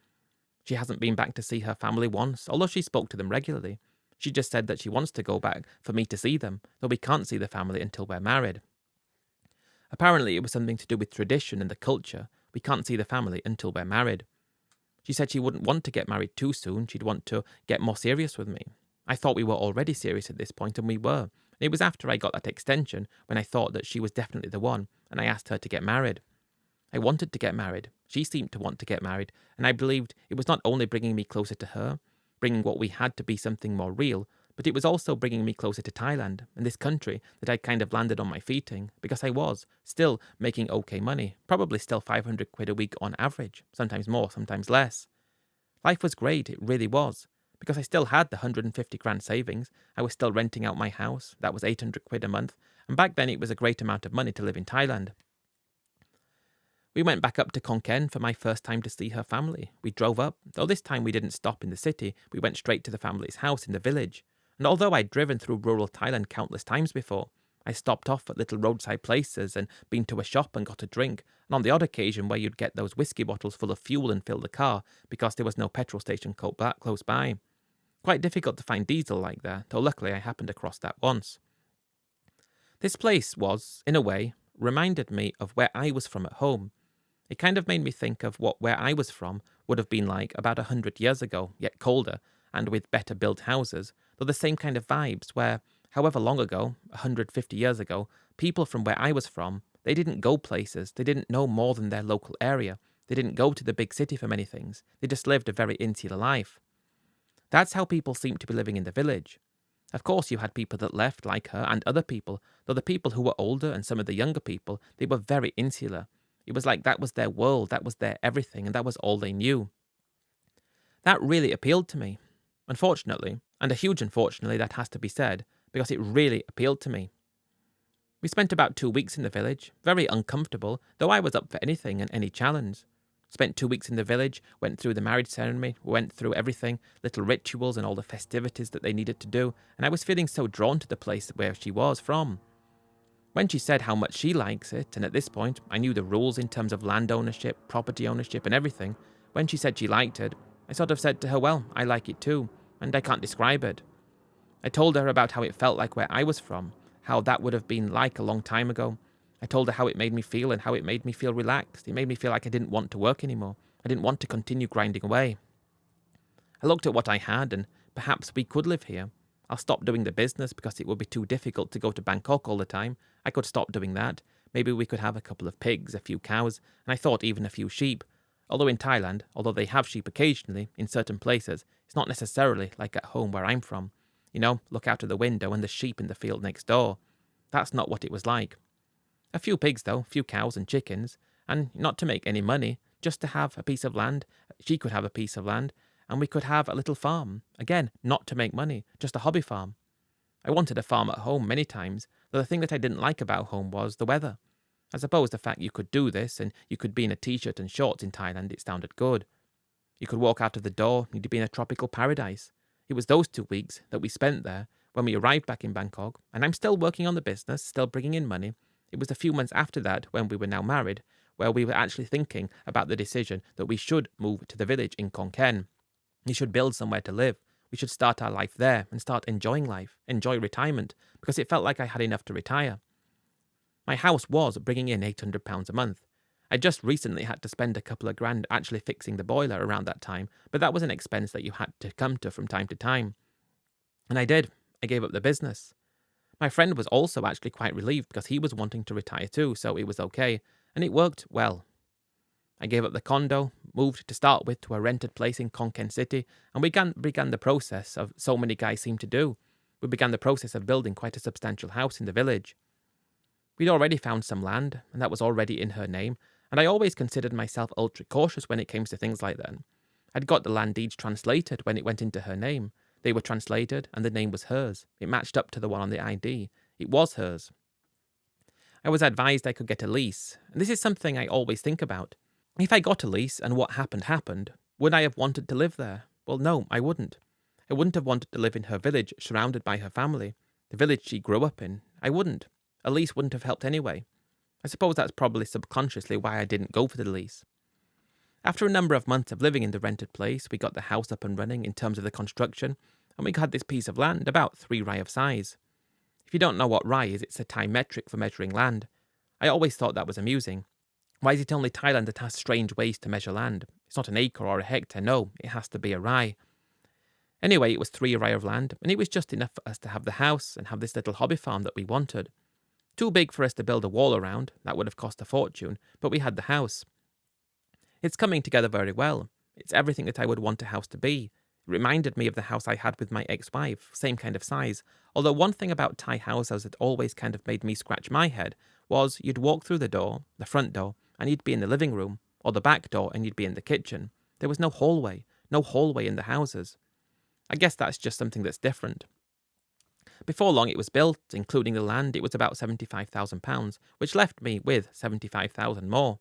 She hasn't been back to see her family once, although she spoke to them regularly. She just said that she wants to go back for me to see them, though we can't see the family until we're married. Apparently it was something to do with tradition and the culture. We can't see the family until we're married. She said she wouldn't want to get married too soon, she'd want to get more serious with me. I thought we were already serious at this point, and we were. It was after I got that extension when I thought that she was definitely the one, and I asked her to get married. I wanted to get married. She seemed to want to get married, and I believed it was not only bringing me closer to her, bringing what we had to be something more real, but it was also bringing me closer to Thailand and this country that I kind of landed on my feet in, because I was still making okay money, probably still 500 quid a week on average, sometimes more, sometimes less. Life was great, it really was, because I still had the 150 grand savings. I was still renting out my house, that was 800 quid a month, and back then it was a great amount of money to live in Thailand. We went back up to Khon Kaen for my first time to see her family. We drove up, though this time we didn't stop in the city, we went straight to the family's house in the village. And although I'd driven through rural Thailand countless times before, I stopped off at little roadside places and been to a shop and got a drink, and on the odd occasion where you'd get those whiskey bottles full of fuel and fill the car, because there was no petrol station close by. Quite difficult to find diesel like that, though luckily I happened across that once. This place was, in a way, reminded me of where I was from at home. It kind of made me think of what where I was from would have been like about 100 years ago, yet colder, and with better built houses, though the same kind of vibes where, however long ago, 150 years ago, people from where I was from, they didn't go places, they didn't know more than their local area, they didn't go to the big city for many things, they just lived a very insular life. That's how people seemed to be living in the village. Of course you had people that left like her and other people, though the people who were older and some of the younger people, they were very insular. It was like that was their world, that was their everything, and that was all they knew. That really appealed to me. Unfortunately, and a huge unfortunately that has to be said, because it really appealed to me. We spent about 2 weeks in the village, very uncomfortable, though I was up for anything and any challenge. Spent 2 weeks in the village, went through the marriage ceremony, went through everything, little rituals and all the festivities that they needed to do, and I was feeling so drawn to the place where she was from. When she said how much she likes it, and at this point I knew the rules in terms of land ownership, property ownership and everything, when she said she liked it, I sort of said to her, well, I like it too, and I can't describe it. I told her about how it felt like where I was from, how that would have been like a long time ago. I told her how it made me feel and how it made me feel relaxed. It made me feel like I didn't want to work anymore. I didn't want to continue grinding away. I looked at what I had and perhaps we could live here. I'll stop doing the business because it would be too difficult to go to Bangkok all the time. I could stop doing that. Maybe we could have a couple of pigs, a few cows, and I thought even a few sheep. Although in Thailand, although they have sheep occasionally, in certain places, it's not necessarily like at home where I'm from. You know, look out of the window and the sheep in the field next door. That's not what it was like. A few pigs though, a few cows and chickens, and not to make any money, just to have a piece of land. She could have a piece of land, and we could have a little farm. Again, not to make money, just a hobby farm. I wanted a farm at home many times, though the thing that I didn't like about home was the weather. I suppose the fact you could do this, and you could be in a t-shirt and shorts in Thailand, it sounded good. You could walk out of the door, you'd be in a tropical paradise. It was those 2 weeks that we spent there when we arrived back in Bangkok, and I'm still working on the business, still bringing in money. It was a few months after that, when we were now married, where we were actually thinking about the decision that we should move to the village in Khon Kaen. We should build somewhere to live. We should start our life there and start enjoying life, enjoy retirement, because it felt like I had enough to retire. My house was bringing in £800 a month. I just recently had to spend a couple of grand actually fixing the boiler around that time, but that was an expense that you had to come to from time to time. And I did. I gave up the business. My friend was also actually quite relieved because he was wanting to retire too, so it was okay, and it worked well. I gave up the condo, moved to start with to a rented place in Khon Kaen City, and we began the process of so many guys seem to do. We began the process of building quite a substantial house in the village. We'd already found some land, and that was already in her name, and I always considered myself ultra cautious when it came to things like that. I'd got the land deeds translated when it went into her name. They were translated, and the name was hers. It matched up to the one on the ID. It was hers. I was advised I could get a lease, and this is something I always think about. If I got a lease and what happened, would I have wanted to live there? Well, no, I wouldn't. I wouldn't have wanted to live in her village, surrounded by her family. The village she grew up in. I wouldn't. A lease wouldn't have helped anyway. I suppose that's probably subconsciously why I didn't go for the lease. After a number of months of living in the rented place, we got the house up and running in terms of the construction, and we had this piece of land about 3 rai of size. If you don't know what rai is, it's a Thai metric for measuring land. I always thought that was amusing. Why is it only Thailand that has strange ways to measure land? It's not an acre or a hectare, no, it has to be a rai. Anyway, it was 3 rai of land, and it was just enough for us to have the house and have this little hobby farm that we wanted. Too big for us to build a wall around, that would have cost a fortune, but we had the house. It's coming together very well. It's everything that I would want a house to be. It reminded me of the house I had with my ex-wife, same kind of size, although one thing about Thai houses that always kind of made me scratch my head was you'd walk through the door, the front door, and you'd be in the living room, or the back door and you'd be in the kitchen. There was no hallway in the houses. I guess that's just something that's different. Before long it was built, including the land, it was about £75,000, which left me with £75,000 more.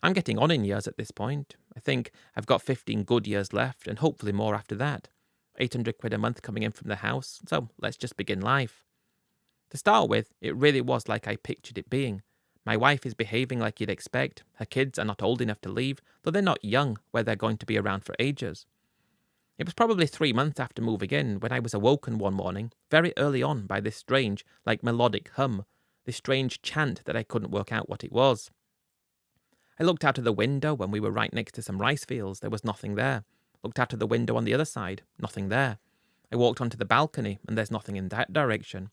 I'm getting on in years at this point. I think I've got 15 good years left, and hopefully more after that. £800 a month coming in from the house, so let's just begin life. To start with, it really was like I pictured it being. My wife is behaving like you'd expect. Her kids are not old enough to leave, though they're not young, where they're going to be around for ages. It was probably 3 months after moving in when I was awoken one morning, very early on, by this strange, like melodic hum, this strange chant that I couldn't work out what it was. I looked out of the window when we were right next to some rice fields. There was nothing there. Looked out of the window on the other side. Nothing there. I walked onto the balcony, and there's nothing in that direction.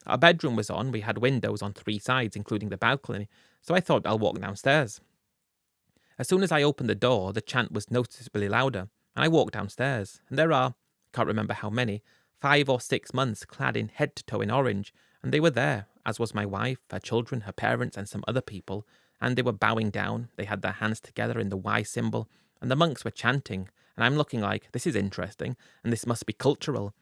Our bedroom was on. We had windows on 3 sides, including the balcony, so I thought I'll walk downstairs. As soon as I opened the door, the chant was noticeably louder, and I walked downstairs, and there are, can't remember how many, 5 or 6 months clad in head to toe in orange, and they were there, as was my wife, her children, her parents, and some other people, and they were bowing down. They had their hands together in the Y symbol, and the monks were chanting, and I'm looking like, this is interesting, and this must be cultural.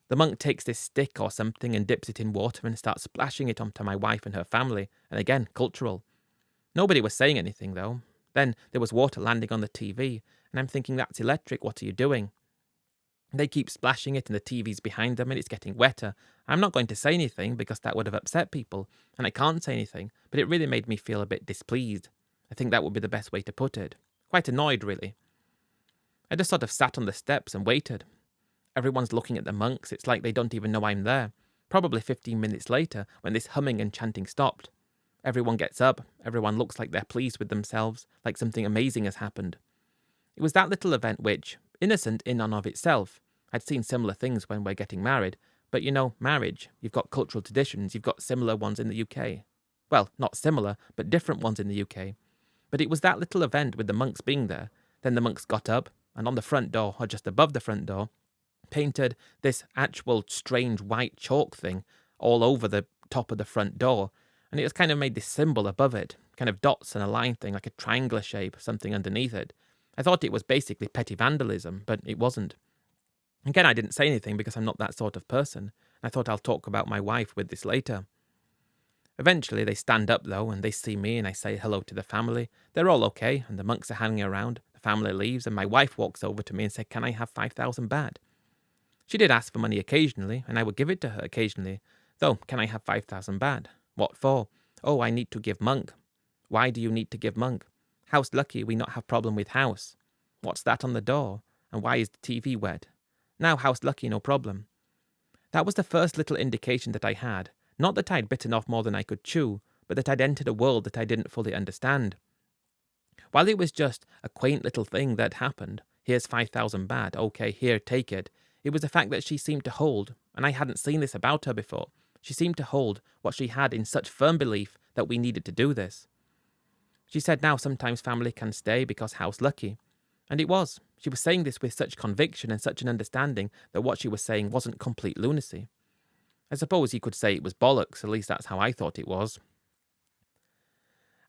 The monk takes this stick or something and dips it in water and starts splashing it onto my wife and her family, and again, cultural. Nobody was saying anything, though. Then there was water landing on the TV, and I'm thinking, that's electric, what are you doing? They keep splashing it, and the TV's behind them, and it's getting wetter. I'm not going to say anything, because that would have upset people, and I can't say anything, but it really made me feel a bit displeased. I think that would be the best way to put it. Quite annoyed, really. I just sort of sat on the steps and waited. Everyone's looking at the monks, it's like they don't even know I'm there. Probably 15 minutes later, when this humming and chanting stopped. Everyone gets up, everyone looks like they're pleased with themselves, like something amazing has happened. It was that little event which, innocent in and of itself, I'd seen similar things when we're getting married, but you know, marriage, you've got cultural traditions, you've got similar ones in the UK. Well, not similar, but different ones in the UK. But it was that little event with the monks being there. Then the monks got up, and on the front door, or just above the front door, painted this actual strange white chalk thing all over the top of the front door, and it was kind of made this symbol above it, kind of dots and a line thing, like a triangular shape, something underneath it. I thought it was basically petty vandalism, but it wasn't. Again, I didn't say anything because I'm not that sort of person. I thought I'll talk about my wife with this later. Eventually, they stand up though, and they see me, and I say hello to the family. They're all okay, and the monks are hanging around. The family leaves, and my wife walks over to me and said, "Can I have 5,000 baht?" She did ask for money occasionally, and I would give it to her occasionally. Though, can I have 5,000 baht? What for? Oh, I need to give monk. Why do you need to give monk? House lucky we not have problem with house. What's that on the door? And why is the TV wet? Now house lucky no problem. That was the first little indication that I had. Not that I'd bitten off more than I could chew, but that I'd entered a world that I didn't fully understand. While it was just a quaint little thing that happened, here's 5,000 baht, okay, here, take it, it was the fact that she seemed to hold, and I hadn't seen this about her before, she seemed to hold what she had in such firm belief that we needed to do this. She said now sometimes family can stay because house lucky. And it was. She was saying this with such conviction and such an understanding that what she was saying wasn't complete lunacy. I suppose you could say it was bollocks, at least that's how I thought it was.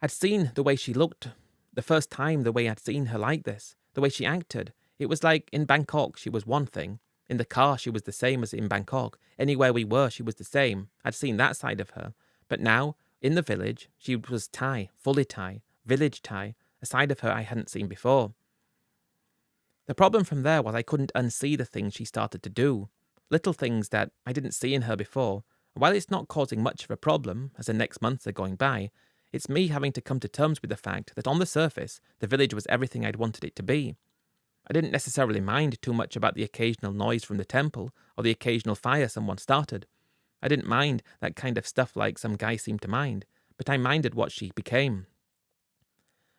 I'd seen the way she looked, the first time the way I'd seen her like this, the way she acted. It was like in Bangkok she was one thing. In the car she was the same as in Bangkok. Anywhere we were she was the same. I'd seen that side of her. But now, in the village, she was Thai, fully Thai, village Thai, a side of her I hadn't seen before. The problem from there was I couldn't unsee the things she started to do. Little things that I didn't see in her before. And while it's not causing much of a problem, as the next months are going by, it's me having to come to terms with the fact that on the surface, the village was everything I'd wanted it to be. I didn't necessarily mind too much about the occasional noise from the temple or the occasional fire someone started. I didn't mind that kind of stuff like some guy seemed to mind, but I minded what she became.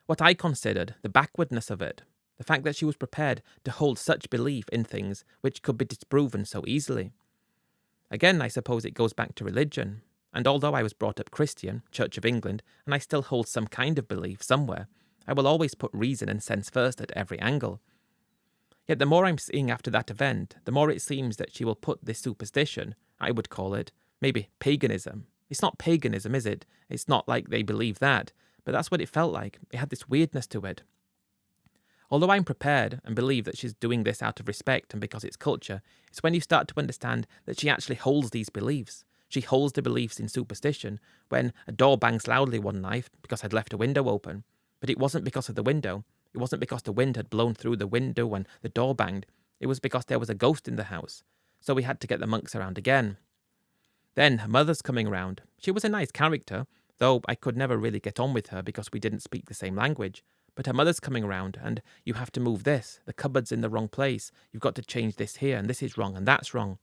What I considered the backwardness of it, the fact that she was prepared to hold such belief in things which could be disproven so easily. Again, I suppose it goes back to religion, and although I was brought up Christian, Church of England, and I still hold some kind of belief somewhere, I will always put reason and sense first at every angle. Yet the more I'm seeing after that event, the more it seems that she will put this superstition, I would call it, maybe paganism. It's not paganism, is it? It's not like they believe that, but that's what it felt like. It had this weirdness to it. Although I'm prepared and believe that she's doing this out of respect and because it's culture, it's when you start to understand that she actually holds these beliefs. She holds the beliefs in superstition when a door bangs loudly one night because I'd left a window open. But it wasn't because of the window. It wasn't because the wind had blown through the window when the door banged. It was because there was a ghost in the house. So we had to get the monks around again. Then her mother's coming round. She was a nice character, though I could never really get on with her because we didn't speak the same language. But her mother's coming round, and you have to move this. The cupboard's in the wrong place. You've got to change this here, and this is wrong, and that's wrong.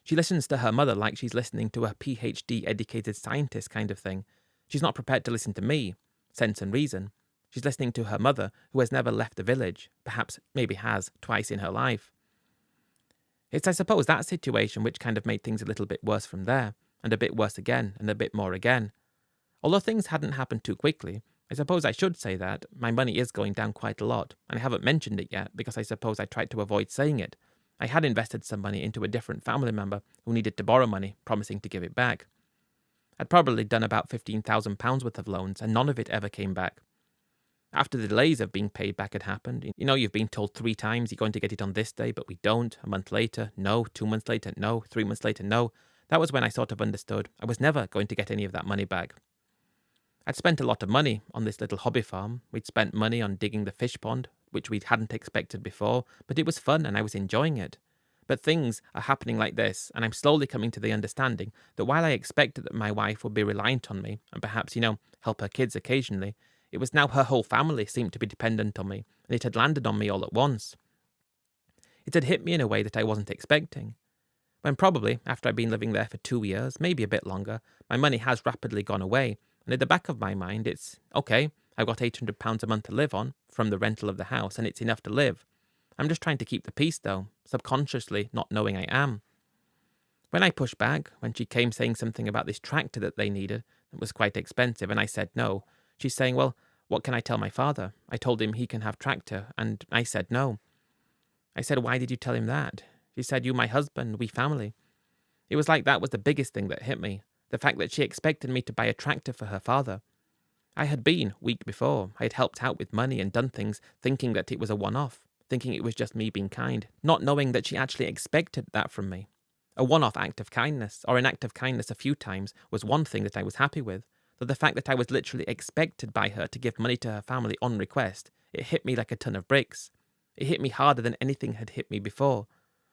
She listens to her mother like she's listening to a PhD-educated scientist kind of thing. She's not prepared to listen to me, sense and reason. She's listening to her mother, who has never left the village, perhaps maybe has, twice in her life. It's, I suppose, that situation which kind of made things a little bit worse from there, and a bit worse again, and a bit more again. Although things hadn't happened too quickly, I suppose I should say that my money is going down quite a lot, and I haven't mentioned it yet because I suppose I tried to avoid saying it. I had invested some money into a different family member who needed to borrow money, promising to give it back. I'd probably done about £15,000 worth of loans, and none of it ever came back. After the delays of being paid back had happened, you've been told 3 times you're going to get it on this day, but we don't. A month later, no. 2 months later, no. 3 months later, no. That was when I sort of understood I was never going to get any of that money back. I'd spent a lot of money on this little hobby farm. We'd spent money on digging the fish pond, which we hadn't expected before, but it was fun and I was enjoying it. But things are happening like this, and I'm slowly coming to the understanding that while I expected that my wife would be reliant on me and perhaps, help her kids occasionally, it was now her whole family seemed to be dependent on me, and it had landed on me all at once. It had hit me in a way that I wasn't expecting. When probably, after I'd been living there for 2 years, maybe a bit longer, my money has rapidly gone away, and at the back of my mind it's, okay, I've got £800 a month to live on from the rental of the house, and it's enough to live. I'm just trying to keep the peace though, subconsciously not knowing I am. When I pushed back, when she came saying something about this tractor that they needed that was quite expensive, and I said no, she's saying, well, what can I tell my father? I told him he can have tractor, and I said no. I said, why did you tell him that? She said, you my husband, we family. It was like that was the biggest thing that hit me, the fact that she expected me to buy a tractor for her father. I had been, week before, I had helped out with money and done things thinking that it was a one-off, thinking it was just me being kind, not knowing that she actually expected that from me. A one-off act of kindness, or an act of kindness a few times, was one thing that I was happy with. But the fact that I was literally expected by her to give money to her family on request, it hit me like a ton of bricks. It hit me harder than anything had hit me before.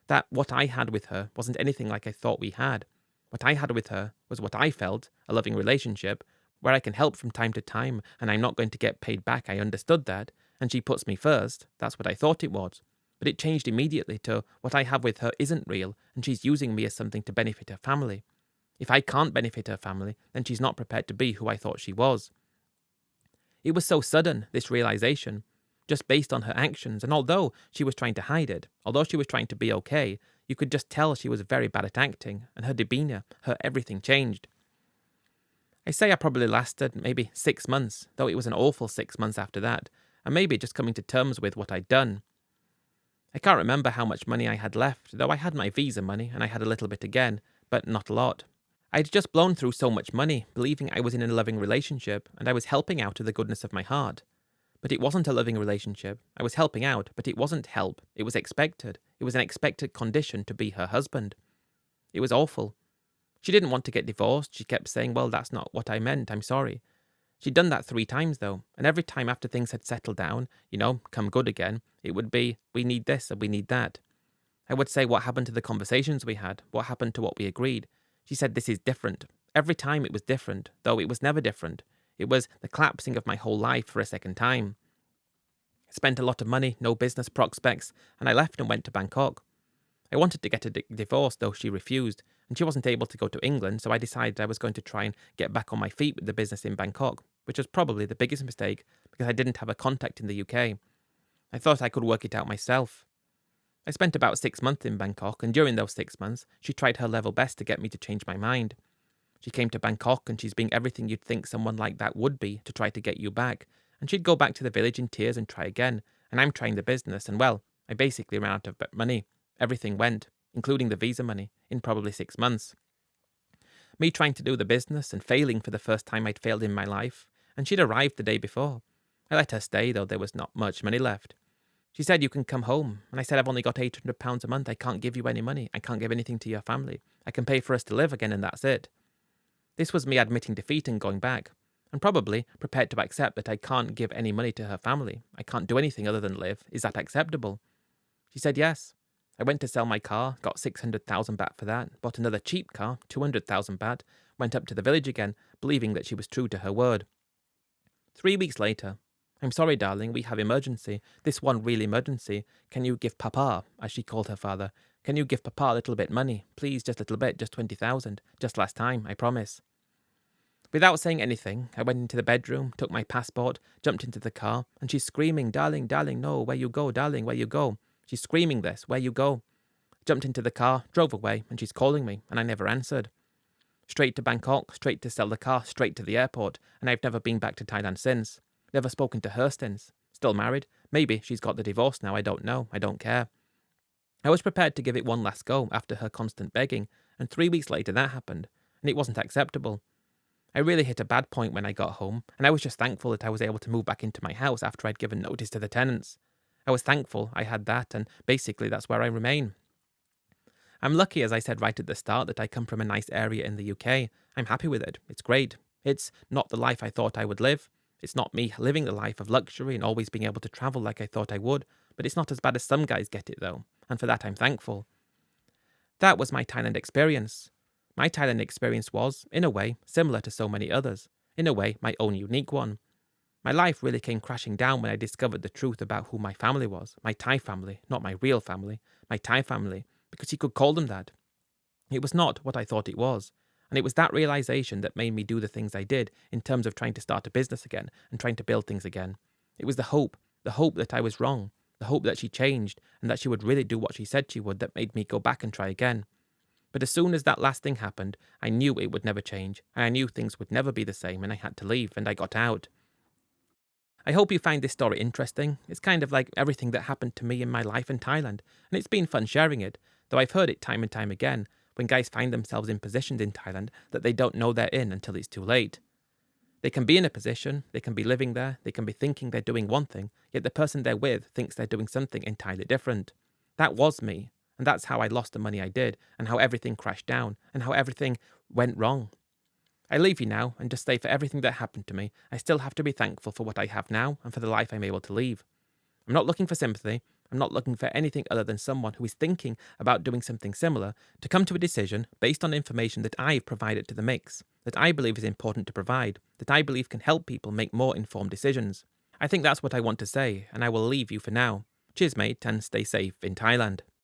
That what I had with her wasn't anything like I thought we had. What I had with her was what I felt, a loving relationship, where I can help from time to time, and I'm not going to get paid back. I understood that, and she puts me first. That's what I thought it was. But it changed immediately to what I have with her isn't real, and she's using me as something to benefit her family. If I can't benefit her family, then she's not prepared to be who I thought she was. It was so sudden, this realization, just based on her actions, and although she was trying to hide it, although she was trying to be okay, you could just tell she was very bad at acting, and her demeanour, her everything changed. I say I probably lasted maybe 6 months, though it was an awful 6 months after that, and maybe just coming to terms with what I'd done. I can't remember how much money I had left, though I had my visa money, and I had a little bit again, but not a lot. I'd just blown through so much money, believing I was in a loving relationship, and I was helping out of the goodness of my heart. But it wasn't a loving relationship. I was helping out, but it wasn't help. It was expected. It was an expected condition to be her husband. It was awful. She didn't want to get divorced. She kept saying, well, that's not what I meant. I'm sorry. She'd done that 3 times, though, and every time after things had settled down, come good again, it would be, we need this and we need that. I would say, what happened to the conversations we had? What happened to what we agreed? She said, this is different. Every time it was different, though it was never different. It was the collapsing of my whole life for a second time. I spent a lot of money, no business prospects, and I left and went to Bangkok. I wanted to get a divorce, though she refused, and she wasn't able to go to England, so I decided I was going to try and get back on my feet with the business in Bangkok, which was probably the biggest mistake because I didn't have a contact in the UK. I thought I could work it out myself. I spent about 6 months in Bangkok, and during those 6 months, she tried her level best to get me to change my mind. She came to Bangkok, and she's being everything you'd think someone like that would be to try to get you back, and she'd go back to the village in tears and try again, and I'm trying the business, and well, I basically ran out of money. Everything went, including the visa money, in probably 6 months. Me trying to do the business and failing for the first time I'd failed in my life, and she'd arrived the day before. I let her stay, though there was not much money left. She said, you can come home, and I said, I've only got £800 a month, I can't give you any money, I can't give anything to your family, I can pay for us to live again and that's it. This was me admitting defeat and going back, and probably prepared to accept that I can't give any money to her family, I can't do anything other than live, is that acceptable? She said yes. I went to sell my car, got 600,000 baht for that, bought another cheap car, 200,000 baht, went up to the village again, believing that she was true to her word. 3 weeks later, I'm sorry, darling, we have emergency. This one real emergency. Can you give Papa, as she called her father, can you give Papa a little bit money? Please, just a little bit, just 20,000. Just last time, I promise. Without saying anything, I went into the bedroom, took my passport, jumped into the car, and she's screaming, darling, darling, no, where you go, darling, where you go? She's screaming this, where you go? Jumped into the car, drove away, and she's calling me, and I never answered. Straight to Bangkok, straight to sell the car, straight to the airport, and I've never been back to Thailand since. Never spoken to her since. Still married. Maybe she's got the divorce now, I don't know. I don't care. I was prepared to give it one last go after her constant begging, and 3 weeks later that happened, and it wasn't acceptable. I really hit a bad point when I got home, and I was just thankful that I was able to move back into my house after I'd given notice to the tenants. I was thankful I had that, and basically that's where I remain. I'm lucky, as I said right at the start, that I come from a nice area in the UK. I'm happy with it. It's great. It's not the life I thought I would live. It's not me living the life of luxury and always being able to travel like I thought I would, but it's not as bad as some guys get it though, and for that I'm thankful. That was my Thailand experience. My Thailand experience was, in a way, similar to so many others. In a way, my own unique one. My life really came crashing down when I discovered the truth about who my family was. My Thai family, not my real family. My Thai family, because you could call them that. It was not what I thought it was. And it was that realization that made me do the things I did in terms of trying to start a business again and trying to build things again. It was the hope that I was wrong, the hope that she changed and that she would really do what she said she would that made me go back and try again. But as soon as that last thing happened, I knew it would never change, and I knew things would never be the same, and I had to leave, and I got out. I hope you find this story interesting. It's kind of like everything that happened to me in my life in Thailand, and it's been fun sharing it, though I've heard it time and time again when guys find themselves in positions in Thailand that they don't know they're in until it's too late. They can be in a position, they can be living there, they can be thinking they're doing one thing, yet the person they're with thinks they're doing something entirely different. That was me, and that's how I lost the money I did, and how everything crashed down, and how everything went wrong. I leave you now and just say for everything that happened to me, I still have to be thankful for what I have now and for the life I'm able to leave. I'm not looking for sympathy. I'm not looking for anything other than someone who is thinking about doing something similar to come to a decision based on information that I've provided to the mix, that I believe is important to provide, that I believe can help people make more informed decisions. I think that's what I want to say, and I will leave you for now. Cheers, mate, and stay safe in Thailand.